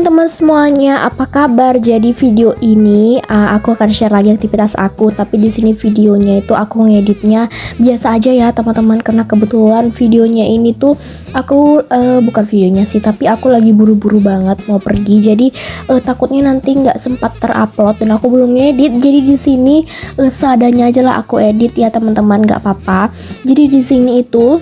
teman-teman semuanya, apa kabar? Jadi video ini aku akan share lagi aktivitas aku, tapi di sini videonya itu aku ngeditnya biasa aja ya teman-teman, karena kebetulan videonya ini tuh aku bukan videonya sih, tapi aku lagi buru-buru banget mau pergi, jadi takutnya nanti nggak sempat terupload dan aku belum ngedit. Jadi di sini seadanya aja lah aku edit ya teman-teman, nggak apa-apa. Jadi di sini itu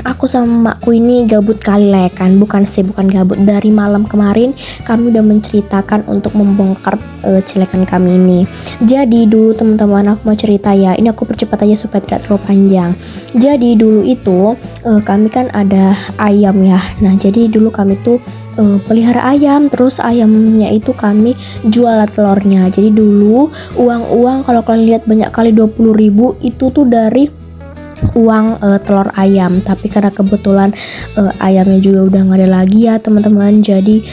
aku sama makku ini gabut kali lah ya kan, bukan gabut. Dari malam kemarin kami udah menceritakan untuk membongkar celekan kami ini. Jadi dulu teman-teman aku mau cerita ya, ini aku percepat aja supaya tidak terlalu panjang. Jadi dulu itu kami kan ada ayam ya. Nah jadi dulu kami tuh pelihara ayam, terus ayamnya itu kami jual telurnya. Jadi dulu uang kalau kalian lihat banyak kali 20.000 itu tuh dari uang telur ayam, tapi karena kebetulan ayamnya juga udah nggak ada lagi ya teman-teman, jadi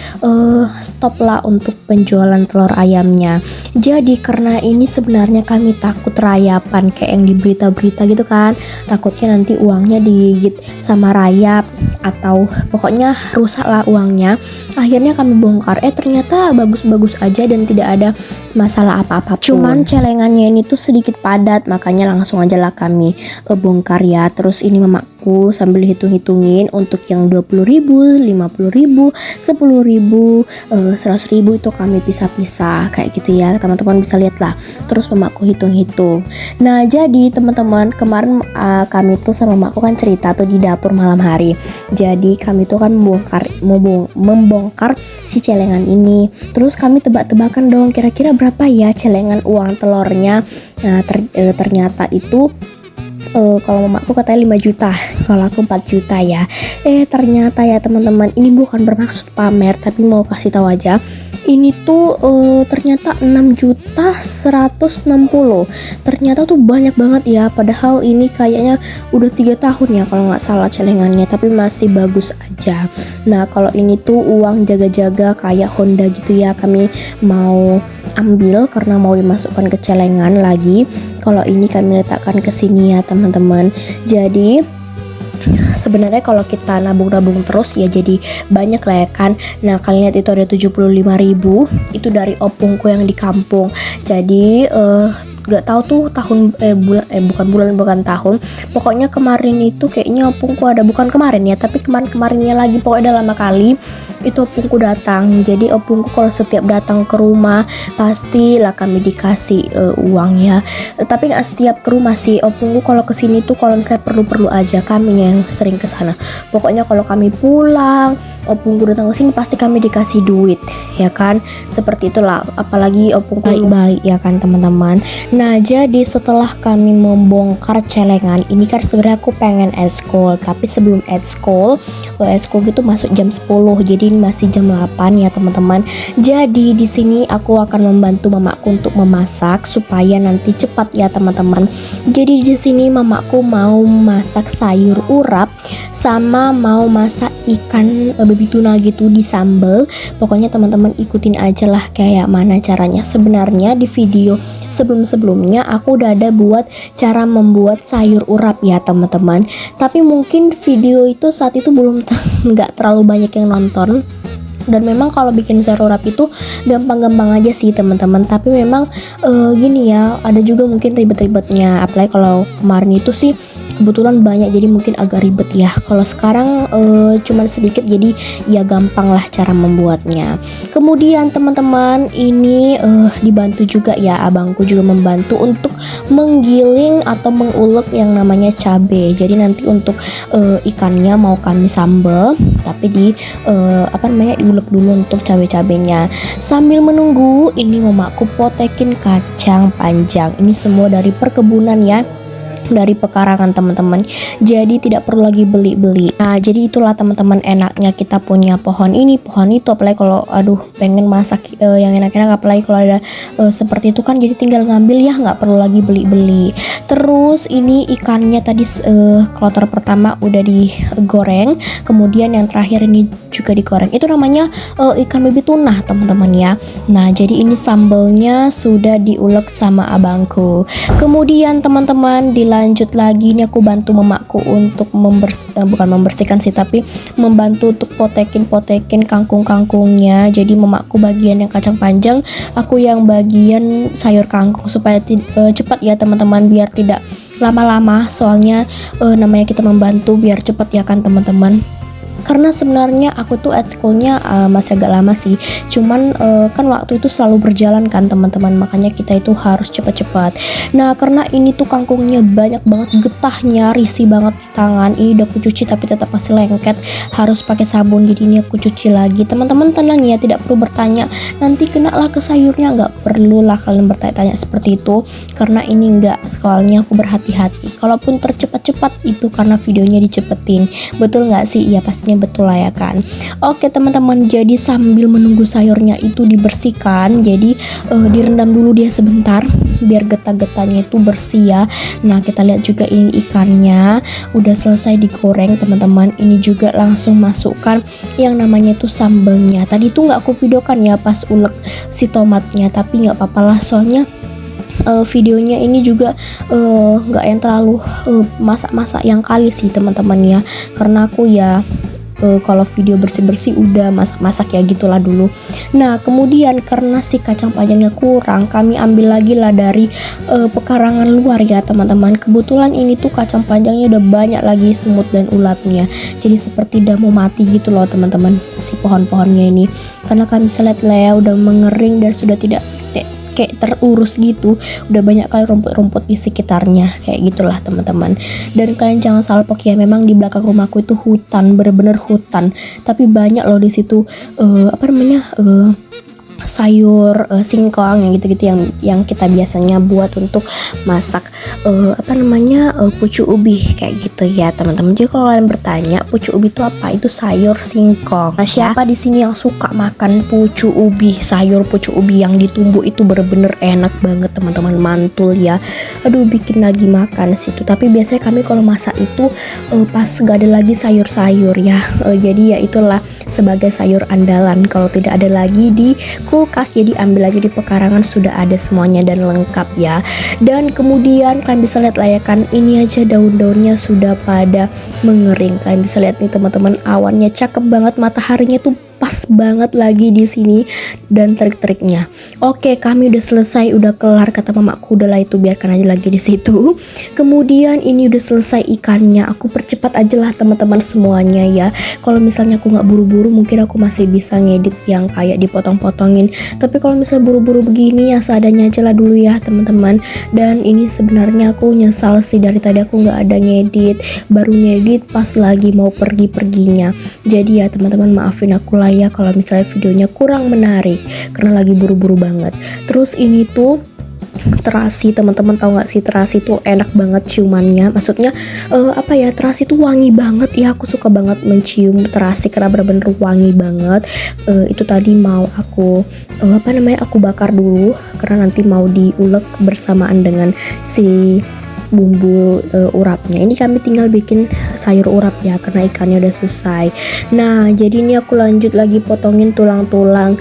stop lah untuk penjualan telur ayamnya. Jadi karena ini sebenarnya kami takut rayapan kayak yang di berita-berita gitu kan, takutnya nanti uangnya digigit sama rayap atau pokoknya rusak lah uangnya. Akhirnya kami bongkar, ternyata bagus-bagus aja dan tidak ada masalah apa-apa. Cuman celengannya ini tuh sedikit padat, makanya langsung aja lah kami bongkar ya. Terus ini mamaku sambil hitung-hitungin untuk yang 20.000, 50.000, 10.000, 100.000 itu kami pisah-pisah kayak gitu ya. Teman-teman bisa lihat lah. Terus mamaku hitung-hitung. Nah jadi teman-teman kemarin kami tuh sama mamaku kan cerita tuh di dapur malam hari. Jadi kami tuh kan membongkar si celengan ini. Terus kami tebak-tebakan dong kira-kira berapa ya celengan uang telurnya. Nah ternyata itu kalau mamaku katanya 5 juta, kalau aku 4 juta ya. Ternyata ya teman-teman, ini bukan bermaksud pamer tapi mau kasih tahu aja. Ini tuh ternyata 6.160. Ternyata tuh banyak banget ya, padahal ini kayaknya udah 3 tahun ya kalau nggak salah celengannya, tapi masih bagus aja. Nah kalau ini tuh uang jaga-jaga kayak Honda gitu ya, kami mau ambil karena mau dimasukkan ke celengan lagi. Kalau ini kami letakkan ke sini ya teman-teman. Jadi sebenarnya kalau kita nabung-nabung terus ya jadi banyak lah ya kan. Nah kalian lihat itu ada 75.000, itu dari opungku yang di kampung. Jadi gak tahu tuh tahun bukan tahun, pokoknya kemarin itu kayaknya opungku ada, bukan kemarin ya tapi kemarinnya lagi, pokoknya udah lama kali itu opungku datang. Jadi opungku kalau setiap datang ke rumah pastilah kami dikasih uang ya, tapi nggak setiap ke rumah sih. Opungku kalau kesini tuh kalau misalnya perlu aja, kami yang sering kesana. Pokoknya kalau kami pulang opungku datang ke sini pasti kami dikasih duit ya kan, seperti itulah. Apalagi opungku baik-baik ya kan teman-teman. Nah jadi setelah kami membongkar celengan ini kan sebenarnya aku pengen eskul, tapi sebelum eskul gitu masuk jam 10, jadi ini masih jam 8 ya teman-teman. Jadi di sini aku akan membantu mamaku untuk memasak supaya nanti cepat ya teman-teman. Jadi di sini mamaku mau masak sayur urap sama mau masak ikan baby tuna gitu di sambal. Pokoknya teman-teman ikutin aja lah kayak mana caranya. Sebenarnya di video sebelumnya aku udah ada buat cara membuat sayur urap ya teman-teman, tapi mungkin video itu saat itu belum nggak terlalu banyak yang nonton. Dan memang kalau bikin sayur urap itu gampang-gampang aja sih teman-teman, tapi memang gini ya, ada juga mungkin ribet-ribetnya. Apalagi kalau kemarin itu sih kebetulan banyak, jadi mungkin agak ribet ya. Kalau sekarang cuman sedikit, jadi ya gampang lah cara membuatnya. Kemudian teman-teman ini dibantu juga ya, abangku juga membantu untuk menggiling atau mengulek yang namanya cabai. Jadi nanti untuk ikannya mau kami sambal, tapi diulek dulu untuk cabai-cabainya. Sambil menunggu ini mamaku potekin kacang panjang. Ini semua dari perkebunan ya, dari pekarangan teman-teman, jadi tidak perlu lagi beli-beli. Nah jadi itulah teman-teman enaknya kita punya pohon ini pohon itu, apalagi kalau pengen masak yang enak-enak, apalagi kalau ada seperti itu kan, jadi tinggal ngambil ya, nggak perlu lagi beli-beli. Terus ini ikannya tadi kloter pertama udah digoreng, kemudian yang terakhir ini juga digoreng, itu namanya ikan baby tuna teman-teman ya. Nah jadi ini sambalnya sudah diulek sama abangku. Kemudian teman-teman dilanjut lanjut lagi nih aku bantu mamaku untuk bukan membersihkan sih, tapi membantu untuk potekin kangkung-kangkungnya. Jadi mamaku bagian yang kacang panjang, aku yang bagian sayur kangkung, supaya cepat ya teman-teman, biar tidak lama-lama. Soalnya namanya kita membantu biar cepat ya kan teman-teman. Karena sebenarnya aku tuh at schoolnya masih agak lama sih, cuman kan waktu itu selalu berjalan kan teman-teman, makanya kita itu harus cepat-cepat. Nah karena ini tuh kangkungnya banyak banget getahnya, risih banget di tangan. Ini udah aku cuci tapi tetap masih lengket, harus pakai sabun, jadi ini aku cuci lagi. Teman-teman tenang ya, tidak perlu bertanya nanti kena lah ke sayurnya, nggak perlu lah kalian bertanya-tanya seperti itu, karena ini nggak, soalnya aku berhati-hati. Kalaupun tercepat-cepat itu karena videonya dicepetin, betul nggak sih? Iya pastinya betul lah ya kan. Oke teman-teman, jadi sambil menunggu sayurnya itu dibersihkan, jadi direndam dulu dia sebentar biar getah-getahnya itu bersih ya. Nah kita lihat juga ini ikannya udah selesai digoreng teman-teman. Ini juga langsung masukkan yang namanya itu sambalnya. Tadi tuh nggak aku videokan ya pas ulek si tomatnya, tapi nggak apa-apa lah, soalnya videonya ini juga nggak yang terlalu masak-masak yang kali sih teman-teman ya, karena aku ya kalau video bersih-bersih udah masak-masak ya gitulah dulu. Nah kemudian karena si kacang panjangnya kurang, kami ambil lagi lah dari pekarangan luar ya teman-teman. Kebetulan ini tuh kacang panjangnya udah banyak lagi semut dan ulatnya, jadi seperti udah mau mati gitu loh teman-teman si pohon-pohonnya ini, karena kami lihat lah ya udah mengering dan sudah tidak kayak terurus gitu, udah banyak kali rumput-rumput di sekitarnya kayak gitulah teman-teman. Dan kalian jangan salpok ya, memang di belakang rumahku itu hutan, bener-bener hutan, tapi banyak loh di situ sayur singkong yang gitu-gitu yang kita biasanya buat untuk masak pucuk ubi kayak gitu ya teman-teman. Jadi kalau kalian bertanya pucuk ubi itu apa, itu sayur singkong. Nah siapa di sini yang suka makan pucuk ubi, sayur pucuk ubi yang ditumbuk itu bener-bener enak banget teman-teman, mantul ya. Aduh bikin lagi makan situ. Tapi biasanya kami kalau masak itu pas gak ada lagi sayur-sayur ya, jadi ya itulah sebagai sayur andalan kalau tidak ada lagi di kulkas, jadi ambil aja di pekarangan, sudah ada semuanya dan lengkap ya. Dan kemudian kalian bisa lihat lah ya kan, ini aja daun-daunnya sudah pada mengering. Kalian bisa lihat nih teman-teman, awannya cakep banget, mataharinya tuh pas banget lagi di sini dan terik-teriknya. Oke, kami udah selesai, udah kelar kata mamaku, udahlah itu biarkan aja lagi di situ. Kemudian ini udah selesai ikannya, aku percepat aja lah teman-teman semuanya ya. Kalau misalnya aku nggak buru-buru mungkin aku masih bisa ngedit yang kayak dipotong-potongin, tapi kalau misalnya buru-buru begini ya seadanya aja lah dulu ya teman-teman. Dan ini sebenarnya aku nyesal sih, dari tadi aku nggak ada ngedit, baru ngedit pas lagi mau pergi-perginya. Jadi ya teman-teman maafin aku lah ya kalau misalnya videonya kurang menarik karena lagi buru-buru banget. Terus ini tuh terasi, teman-teman tahu nggak sih, terasi tuh enak banget ciumannya, maksudnya terasi tuh wangi banget ya. Aku suka banget mencium terasi karena bener-bener wangi banget. Itu tadi mau aku aku bakar dulu karena nanti mau diulek bersamaan dengan si bumbu urapnya. Ini kami tinggal bikin sayur urap ya karena ikannya udah selesai. Nah jadi ini aku lanjut lagi potongin tulang-tulang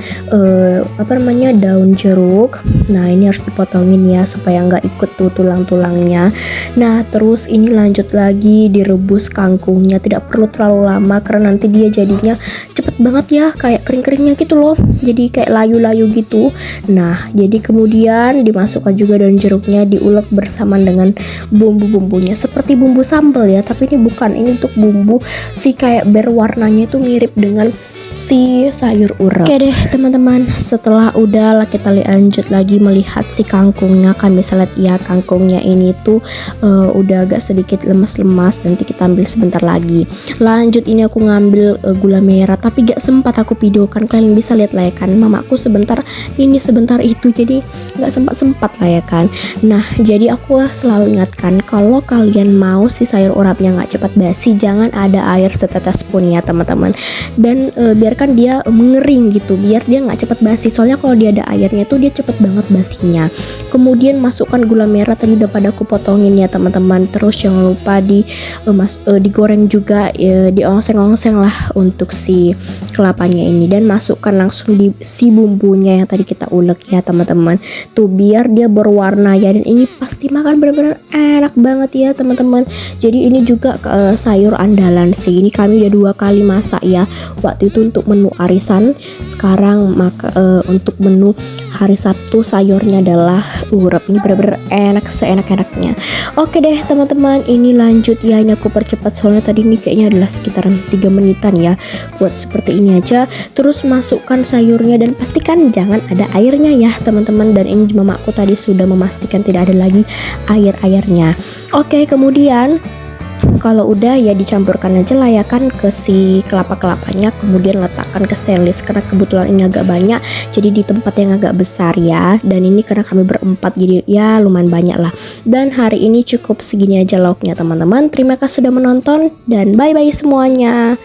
daun jeruk. Nah ini harus dipotongin ya supaya nggak ikut tuh tulang-tulangnya. Nah terus ini lanjut lagi direbus kangkungnya, tidak perlu terlalu lama karena nanti dia jadinya cepet banget ya, kayak kering-keringnya gitu loh, jadi kayak layu-layu gitu. Nah jadi kemudian dimasukkan juga daun jeruknya, diulek bersamaan dengan bumbu-bumbunya seperti bumbu sambal ya, tapi ini bukan, ini untuk bumbu si kayak berwarnanya itu mirip dengan si sayur urap. Oke deh teman-teman, setelah udah kita lanjut lagi melihat si kangkungnya. Kan bisa lihat ya kangkungnya ini tuh udah agak sedikit lemas-lemas, nanti kita ambil sebentar lagi. Lanjut ini aku ngambil gula merah, tapi gak sempat aku videokan, kalian bisa lihat lah ya kan, mamaku sebentar ini sebentar itu, jadi gak sempat lah ya kan. Nah jadi aku selalu ingatkan kalau kalian mau si sayur urapnya gak cepat basi, jangan ada air setetes pun ya teman-teman. Dan biar biarkan dia mengering gitu, biar dia nggak cepat basi. Soalnya kalau dia ada airnya tuh dia cepet banget basinya. Kemudian masukkan gula merah, tadi udah pada aku potongin ya teman-teman. Terus jangan lupa digoreng juga, diongseng-ongseng lah untuk si kelapanya ini, dan masukkan langsung di si bumbunya yang tadi kita ulek ya teman-teman. Tuh biar dia berwarna ya, dan ini pasti makan bener-bener enak banget ya teman-teman. Jadi ini juga sayur andalan sih. Ini kami udah 2 kali masak ya. Waktu itu untuk menu arisan, sekarang untuk menu hari Sabtu sayurnya adalah urap. Ini bener-bener enak, seenak-enaknya. Oke deh teman-teman, ini lanjut ya. Ini aku percepat soalnya tadi ini kayaknya adalah sekitaran 3 menitan ya buat seperti ini aja. Terus masukkan sayurnya dan pastikan jangan ada airnya ya teman-teman. Dan ini mamaku tadi sudah memastikan tidak ada lagi air-airnya. Oke, kemudian kalau udah ya dicampurkan aja lah ya kan ke si kelapa-kelapanya, kemudian letakkan ke stainless karena kebetulan ini agak banyak, jadi di tempat yang agak besar ya. Dan ini karena kami berempat jadi ya lumayan banyak lah. Dan hari ini cukup segini aja lauknya teman-teman. Terima kasih sudah menonton dan bye bye semuanya.